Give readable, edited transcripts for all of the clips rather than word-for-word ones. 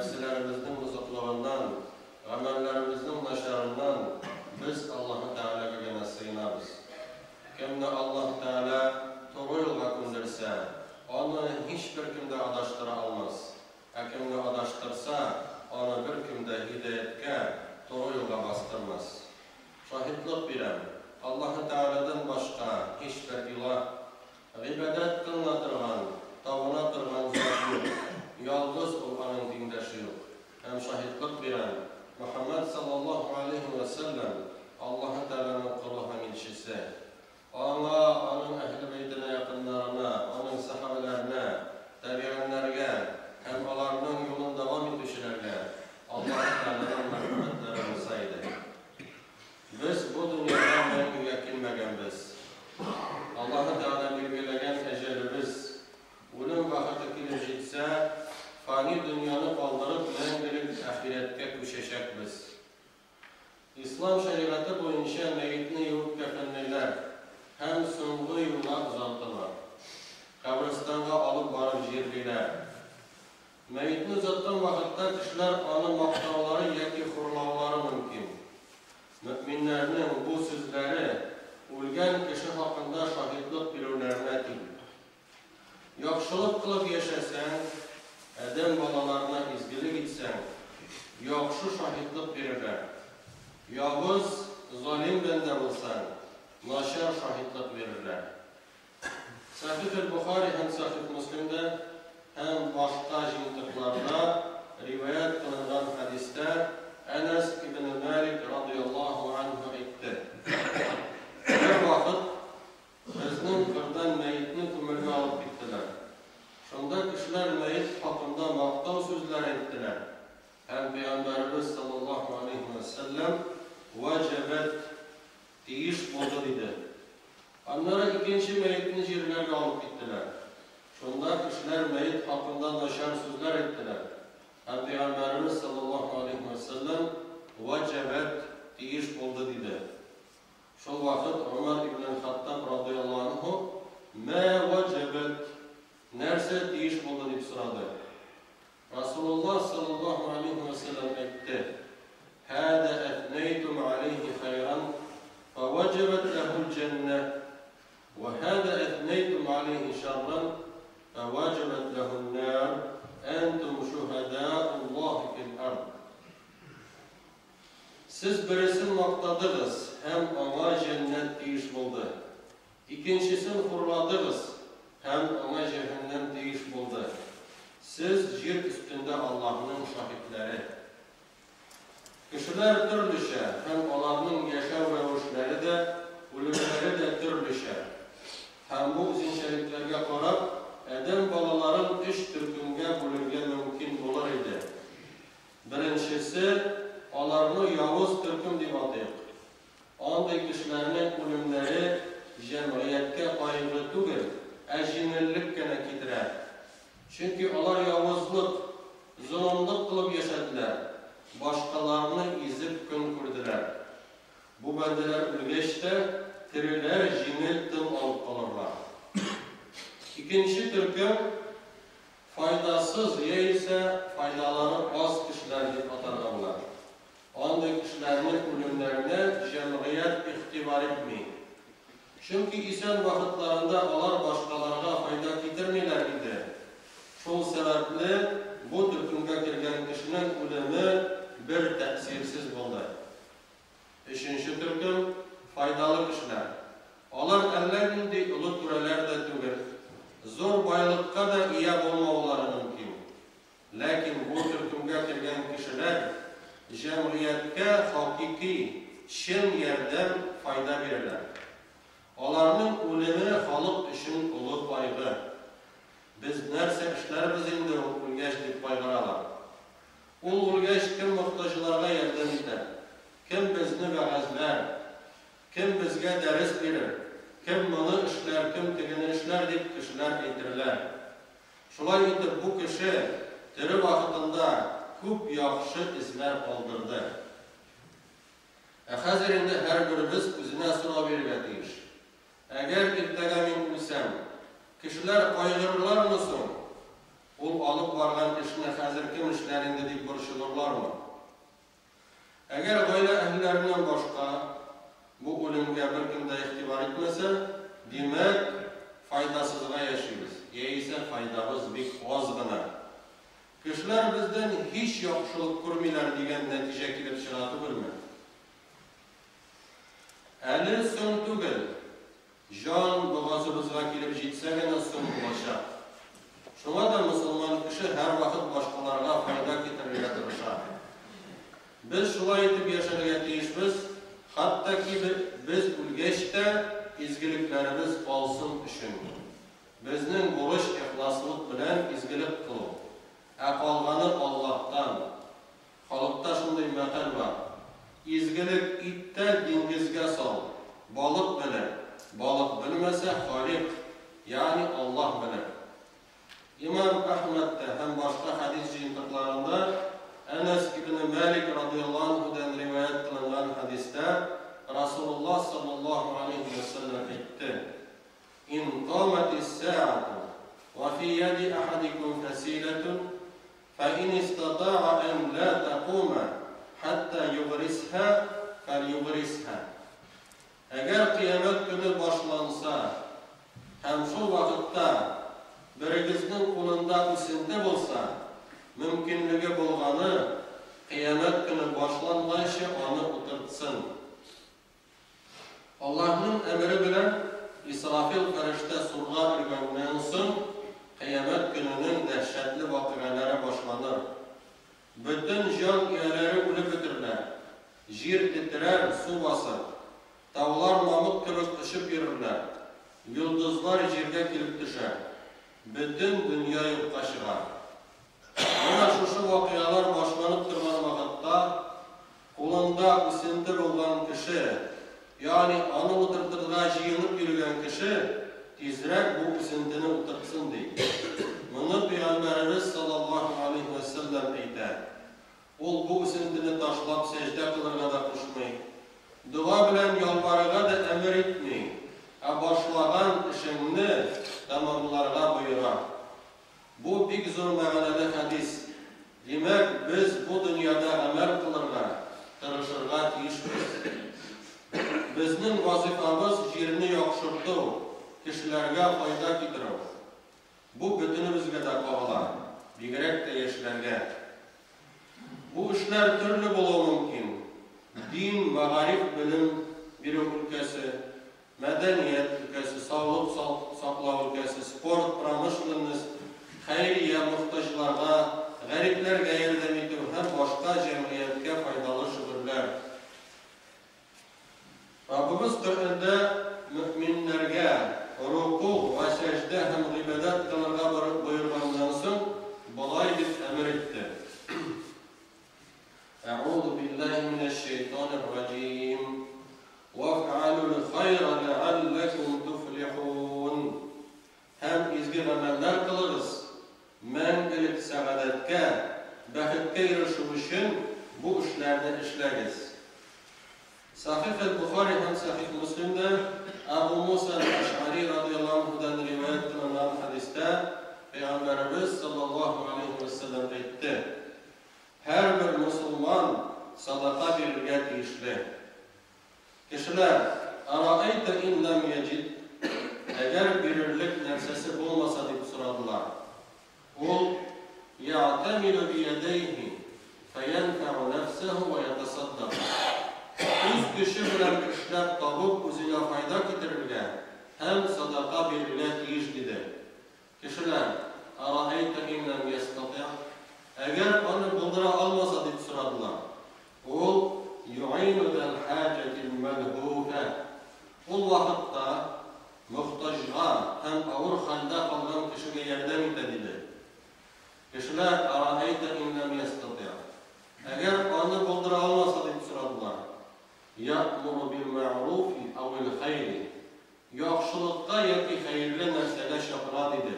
nefslerimizin bozukluğundan, amellerimizin naşarından biz Allah-u Teala'ya gene sığınarız. Kimde Allah-u Teala doğru yola gönderse, onu hiçbir kimde adaştıra almaz. Kimde adaştırsa, onu bir kimde hidayetke, doğru yola bastırmaz. Şahitlik birem, Allah-u Teala'dan başka hiçbir ilah, ibadet kılınatırgan, tavınatırgan zat yok. Yalnız Kur'an'ın dindaşı yok. Hem şahitlik birem, Muhammed sallallahu aleyhi ve sellem Allah-u Teala'nın kulu hamilçisi. Ona, onun ehl-i beytine yakınlarına, onun sahabelerine, tabi'inlerine, hem onların yolun devam etmişlerine Allah-u Teala'nın merhametleri olsaydı. Biz bu dünyadan ben yakınmagan biz. Allah-u Teala belgilegen ecelimiz, ölüm vakti kelip jetse, fani dünyani kaldırıp mengilik ahiretke köşeşek biz. İslam şeriatı boyunca meyitini yuvup kefenliler, hem so'nggi yo'llar uzattılar. Kabristanga alıp barıp jirdiler. Meyitni uzatgan vaqtda kishilar onu maqtovlari yoki hurlovlari mumkin. Müminlerning bu so'zlari o'lgan kishi haqida shahidlik beruvlarına teng. Yaxshilik qilib yashasang, adam bolalarına izgilik etsang, yaxshi shahidlik berirlar. Yavuz, zolim banda bo'lsang, naşar şahitlik verirler. Sahih Bukhari hem Sahih Müslim'de hem başka jintiklarda rivayet kılınan hadiste Enes ibn Malik radıyallahu anhu etti. Bir vakit bizning kırdan meyitini kömürge alıp gittiler. Şunda kişiler meyit hakkında maqtav sözler ettiler. Hem Peygamberimiz sallallahu aleyhi ve sellem vecebet deyiş oldu dedi. Onlara ikinci meyitini yerlerine alıp gittiler. Şunda kişiler meyit hakkında naşar sözler ettiler. Hem Peygamberimiz sallallahu aleyhi ve sellem vecebet deyiş oldu dedi. Şu vakit Ömer ibn Hattab radıyallahu anhu me vecebet nerse deyiş oldu deyip soradı. Resulullah sallallahu aleyhi ve sellem etti. Hâde etneytum aleyhi hayran فوجبت له الجنة وهذا أثنيتم عليه شرا فوجبت له النار أنتم شهداء الله في الأرض. Siz birisini maqtadınız, hem ona cennet deyiş buldu. İkincisini hurladınız, hem ona cehennem deyiş buldu. Siz yer üstünde Allah'ın şahitleri. Kişiler türlüşe, hem onların yaşam revuşları da, ölümleri de türlüşe. Hem bu zinçeliklerine karab, Adem balaların üç türkünge bölünge mümkün olur idi. Birincisi, onlarını Yavuz türküm deyip atıyıq. Onday kişilerinin ölümleri cemiyetke kaygı tügül, ejinillik gene getirer. Çünkü onlar Yavuzluk, zulümlük kılıp yaşadılar. Başkalarını izip gün kürdüler. Bu bendeler ülgeçte tiriler jimil tım alıp kalırlar. İkinci türküm faydasız ya ise faydaları az kişiler deyip atarlarlar. Onday kişilerin ölümlerine cemiyet ihtibar etmeyin. Çünkü isen vakitlerinde onlar başkalarına fayda getirmeler idi. Şu sebeple bu türkümge girgen kişinin ölümü bir tesirsiz oldu. Üçüncü türküm faydalı kişiler. Onlar ellerinde ulu türeler de tügür. Zor baylıkka da iyi olmamaları mümkün. Lakin bu türkümge girgen kişiler cemiyetke hakiki, şen yerden fayda verirler. Onların ölümü halk için ulu baygı. Biz nerse işlerimiz indi ulgeç deyip baygıralar. Ulgeç kim muhtaçlarına yardım eder, kim bizni vaazlar, kim bizge ders verir, kim bunu işler, kim tigini işler deyip kişiler eğitirler. Şulay edip bu kişi diri vakitinde küp yaxşı izler kaldırdı. Hazırında her birimiz özüne sıra vermediyiz. Eğer iddiamin bilsem, kişiler kaygırırlar mısın? ул алып барган эшне хәзер кем эшләр инде дип борчылырлармы? Әгәр гаилә әһелләреннән башка бу үлемгә беркем дә игътибар итмәсә, димәк, файдасызга яшибез. Яисә файдабыз бик аз гына. Кешеләр бездән һич яхшылык күрмиләр дигән нәтиҗә килеп чыга түгелме? Әле соң түгел, жан бугазыбызга килеп җитсә генә соң булачак. Шуңа да мөселман кеше һәр вакыт башкаларга файда китерергә тырыша. Без шулай итеп яшәргә тиешбез, хәтта ки без үлгәч тә изгелекләребез калсын өчен. Безнең бурыч ихласлык белән изгелек кылу. Ә калганы Аллаһтан. Халыкта шундый мәкаль бар. Изгелек иттә диңгезгә сал, балык белер. Балык белмәсә Халик, ягъни Аллаһ белер. Имам Әхмәд һәм башка хадис җыентыкларында Әнәс ибн Малик радиллаһу анһудан риваят кылынган хадистә Расулуллаһ саллаллаһу алейхи ва саллям әйтте: "Ин каматис саату ва фи яди ахадикум фасилатун فإن استطاع أن لا تقوم حتى يغرسها فليغرسها." Әгәр кыямәт көне башланса, һәм шул вакытта берегезнең кулында үсенте булса, мөмкинлеге булганы кыямәт көне башланганчы аны утыртсын. Аллаһның әмере белән Исрафил фәрештә сурга өргәннән соң Кыямәт көненең дәһшәтле вакыйгалары башланыр. Бөтен җан ияләре үлеп бетерләр. Җир тетрәр, су басыр. Таулар мамык кебек очып йөрерләр. Йолдызлар җиргә килеп төшәр. Бөтен дөнья юкка чыга. Менә шушы вакыйгалар башланып торган вакытта кулында үсенте булган кеше, ягъни аны утыртырга җыенып йөргән кеше tezrek bu üsüntini oturtsun deyil. Bunu Peygamberimiz sallallahu aleyhi ve sellem eyler. Ol bu üsüntini taşlap secde kılırga da kuşmayın. Dua bilen yalvarıga da emir etmeyin. Başlagan işini tamamlarga buyurar. Bu bik zor mağanada hadis. Demek biz bu dünyada amel kılırga, tırışırga tiyişmiz. Bizning vazifamız yerini yakşırtı. Kişilerge fayda kitirir. Bu bütünümüzge de kağılar. Bigerek de yeşilerge. Bu işler türlü bulu mümkün. Din, mağarif bilim bir ülkesi, medeniyet ülkesi, sağlık sakla ülkesi, sport, pramışlığınız, hayriye, muhtaçlarga, gariplerge yardım edip hem başka cemiyetke faydalı şükürler. Rabbimiz Kur'an'da müminlerge ruku ve secde hem ibadet kılırga buyurgandan soň bulay dip emir etdi. Eûzu billahi mineşşeytanirracim. Vef'alul hayra leallekum tuflihun. Hem izgi ameller kılırız. Мәңгелек сәгадәткә, бәхеткә ирешү өчен бу эшләрне эшләгез. Sahih el-Bukhari һәм Sahih Müslim'də Abu Musa el-Əş'ari radiyallahu anhudan rivayet kılınan hadiste Peygamberimiz sallallahu aleyhi ve sellem etti. Her bir Müslüman sadaka verirge tiyişli. Kişiler, "Ara'ayte in lam yecid", eğer verirlik nefsesi bulmasa deyip soradılar. Ol, "Ya'tamilu biyedeyhi feyenfe'u nefsehu ve yatasaddaq." Üz kişi bilen işlep tabuk üzüne fayda getirirge hem sadaka verirge tiyiş dedi. Kişiler, "Ara'ayte in lam yastati'", eğer onu buldıra almasa deyip soradılar. Ol, "Yu'inu del hacetil melhufe", ol vakitte muhtaçga hem ağır halde kalan kişiye yardım edildi. Kişiler, "Ara'ayte in lam yastati'", eğer onu buldıra almasa deyip soradılar. "Ya'muru bil ma'rufi awil hayri", yaxşılıkka yoki hayırlı narsega chaqira dedi.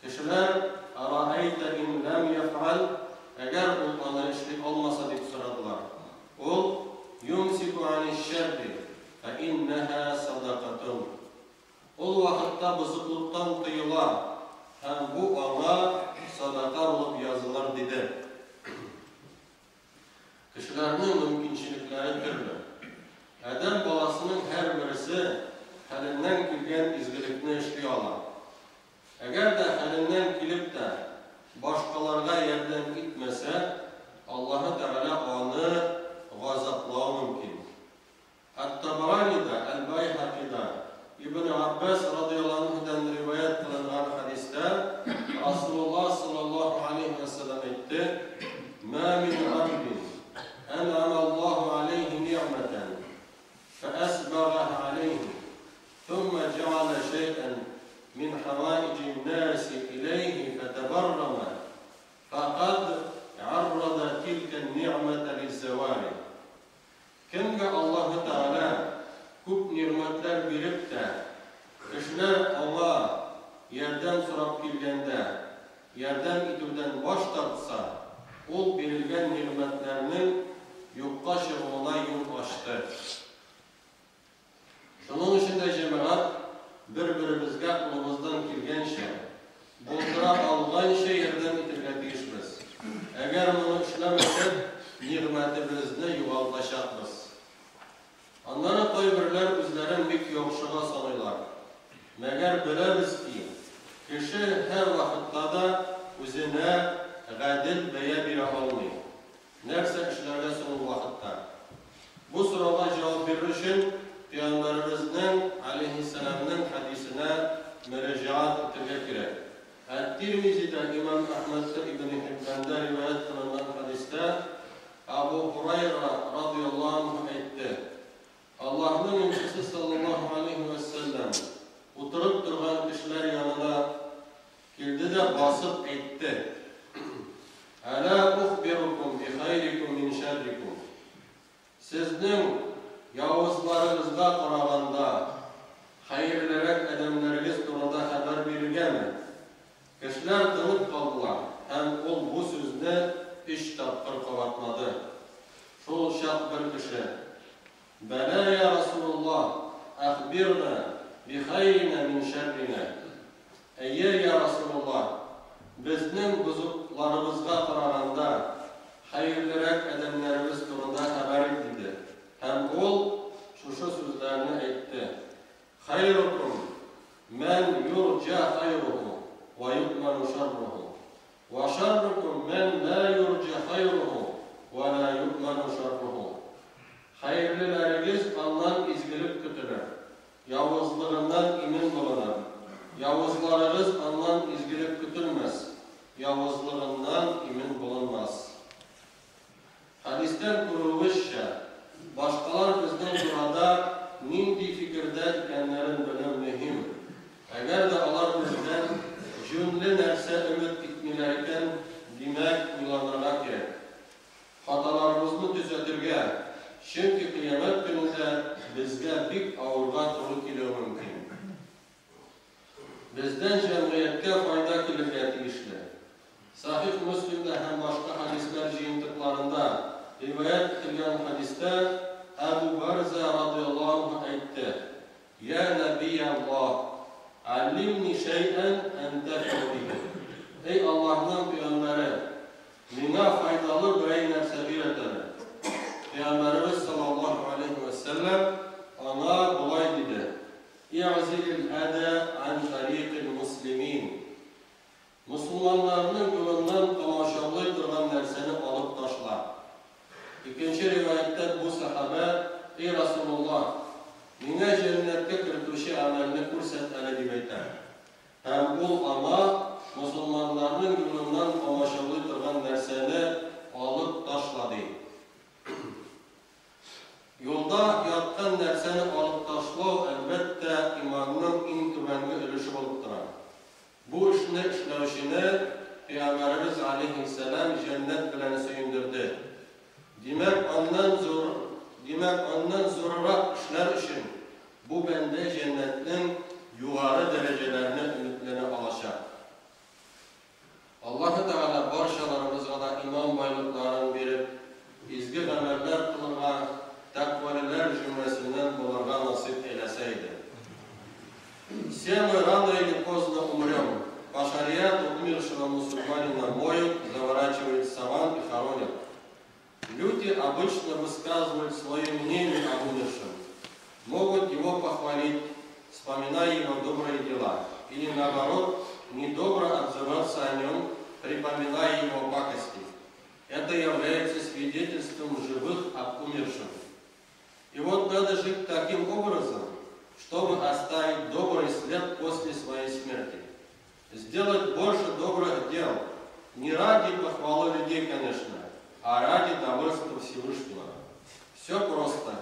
Kişiler, "Ara'ayte in lam yaf'al", eğer ol onu ishlik olmasa deb so'radilar. Ol, "Yumsiku anish sharri fa innaha sadaqatun", ol vaqtda buzuqlikdan tiyila, ham bu ona Adam balasının her birisi halinden kilgen izgilikni işliyor Allah. Eğer de halinden kilip de başkalarına yardım etmese, Allah-u Teala onu gazaplığa mümkün. At-Tabarani'de, El-Bayhaqi'de, İbn Abbas radıyallahu anh'den rivayet kılınan hadiste Resulullah sallallahu aleyhi ve sellem etti. مَا مِنْ عَبْدٍ أَنْعَمَ اللّٰهُ عَلَيْهِ نِعْمَةً فَأَسْبَغَهَا عَلَيْهِ ثُمَّ جَعَلَ شَيْئًا مِنْ حَوَائِجِ النَّاسِ إِلَيْهِ فَتَبَرَّمَ فَقَدْ عَرَّضَ تِلْكَ النِّعْمَةَ لِلزَّوَالِ. Kimge Allah-u Teala küp nimetler verip de kişiler ona yerden sorup kilgende yerden itüden baş tartsa ol verilgen nimetlerinin yokka şığına yol açtı. Şunun için de cemaat birbirimizge kulumuzdan kilgen şey, buldıra algan şey yerden itirgetiyişmiz. Eğer bunu işlemesek nimetimizni yuvaldaşakmız. Onlara koyverler üzlerin bir yokşuğa sanıyorlar. Meğer biliriz ki kişi her vakitte da üzerine gadil veya bir olmuyor. Nerse işlerine son vakitte. Bu soruğa cevap verir için Peygamberimizin aleyhisselamın hadisine müracaat etmek gerek. At-Tirmizi'de İmam Ahmed'de İbn Hibban'da rivayet kılınan hadiste Abu Hurayra radıyallahu anh etti. Allah'ın Elçisi sallallahu aleyhi ve sellem oturup durgan kişiler yanına geldi de basıp etti. Ala uhbirukum bi hayrikum min şerrikum. Sizin yavuzlarınızda qaraganda hayırlarak adamlarınız turunda haber verilgemi? Kişiler tanıp kaldılar. Hem ol bu sözünü 3 tapkır qavatmadı. Şol şart bir kişi Bela ya Resulullah, akhbirna bi hayrina min şerrina. Eğer ya Resulullah, bizning buzuklarımızga qaraganda hayırlarak adamlarımız turunda haber edildi. Hem ol şu sözlerini aytdi. Hayrukum men yurca hayruhu ve yu'manu şerruhu. Ve şerrukum men la yurca hayruhu ve la yu'manu şerruhu. Hayırlılarınız ondan izgilip kütülür. Yavuzlarından emin bulunur. Yavuzlarınız ondan izgilip kütülmez. Yavuzlarından emin bulunmaz. Hadisten kuruluşça başkalar bizden burada nindi fikirde kendilerin bilen mühim. Eğer de Allah bizden cümle nerse ümit etmelerken demek uylanırlar ki hatalarımızı düzeltirge çünkü kıyamet gününde bizge bir ağırga tolu kilo mümkün. Bizden cemiyetke fayda kilifiyeti işle. Sahih Müslim'de hem başka hadisler jiyintiklarında rivayet edilen hadiste Ebu Barza radıyallahu anh etti. Ya Nebiyallah, allimni şey'en entefe'lihi. Ey Allah'ın peygamberi, mina faydalı bir nerse bir edelim. Peygamberimiz sallallahu aleyhi ve sellem ona kolay dedi. İ'zilil eda an tariqil muslimin. Müslümanların yolundan tamaşalı durgan nerseni alıp taşla. İkinci rivayette bu sahabe, ey Resulullah, mine cennette kırtuşu amelini kurset ele dibeyten. Hem ol ama Müslümanların yolundan tamaşalı durgan nerseni alıp taşladı. Yolda yatkan nerseni alıp taşlav elbette imanının en tümenli ölüşü olup duran. Bu işini işlevişini Peygamberimiz aleyhisselam cennet bilen söyündirdi. Demek ondan zorurak işler için bu bende cennetin yukarı derecelerine ümitlerini alacak. Allah-u Teala barşalarımıza da iman baylıklarını verip izgi ameller kılırga takvaliler cümlesinden bulurga nasip eyleseydi. Всем рано или поздно умрем. Пошарят умершего мусульманина моют, заворачивают в саван и хоронят. Люди обычно высказывают свое мнение об умершем. могут его похвалить, вспоминая его добрые дела, или наоборот, недобро отзываться о нем, припоминая его пакости. Это является свидетельством живых об умершем. И вот надо жить таким образом, чтобы оставить добрый след после своей смерти. Сделать больше добрых дел, не ради похвалы людей, конечно, а ради довольства Всевышнего. Все просто.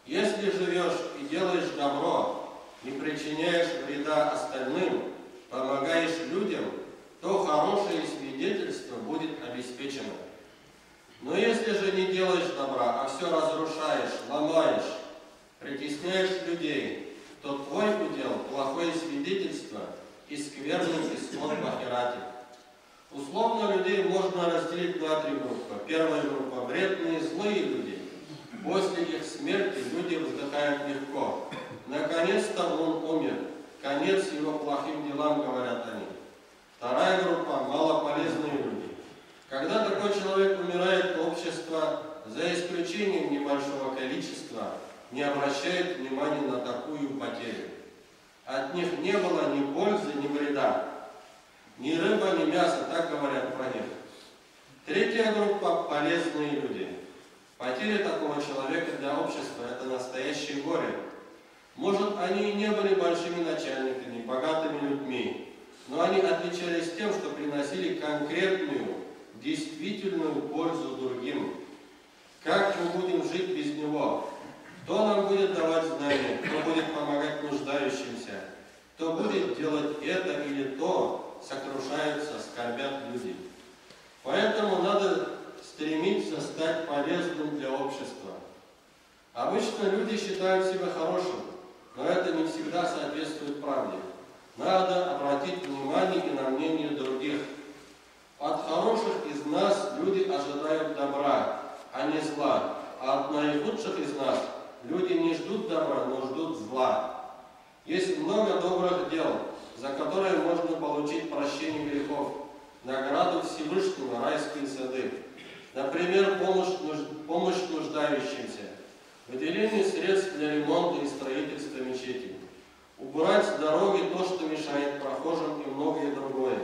Если живешь и делаешь добро, не причиняешь вреда остальным, помогаешь людям, то хорошее свидетельство будет обеспечено. Но если же не делаешь добра, а все разрушаешь, ломаешь, притесняешь людей, то твой удел – плохое свидетельство и скверный исход в ахирате. Условно людей можно разделить на три группы. Первая группа – вредные, злые люди. После их смерти люди вздыхают легко. Наконец-то он умер. Конец его плохим делам, говорят они. Вторая группа – малополезные люди. Когда такой человек умирает, то общество, за исключением небольшого количества, не обращает внимания на такую потерю. От них не было ни пользы, ни вреда. Ни рыба, ни мясо, так говорят про них. Третья группа – полезные люди. Потеря такого человека для общества – это настоящее горе. Может, они и не были большими начальниками, богатыми людьми, но они отличались тем, что приносили конкретную, действительную пользу другим. Как мы будем жить без него? Кто нам будет давать знания? Кто будет помогать нуждающимся? Кто будет делать это или то? Сокрушаются, скорбят люди. Поэтому надо стремиться стать полезным для общества. Обычно люди считают себя хорошим, но это не всегда соответствует правде. Надо обратить внимание и на мнение других. От хороших из нас люди ожидают добра, а не зла. А от наихудших из нас люди не ждут добра, но ждут зла. Есть много добрых дел, за которые можно получить прощение грехов, награду Всевышнего, райские сады. Например, помощь нуждающимся, выделение средств для ремонта и строительства мечети, убрать с дороги то, что мешает прохожим, и многое другое.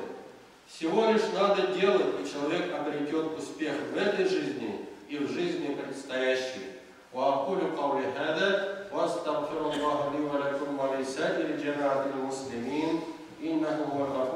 Всего лишь надо делать, и человек обретет успех в этой жизни и в жизни предстоящей. وأقول قولي هذا وأستغفر الله لي ولكم ولسائر جماعة المسلمين إنه هو الغفور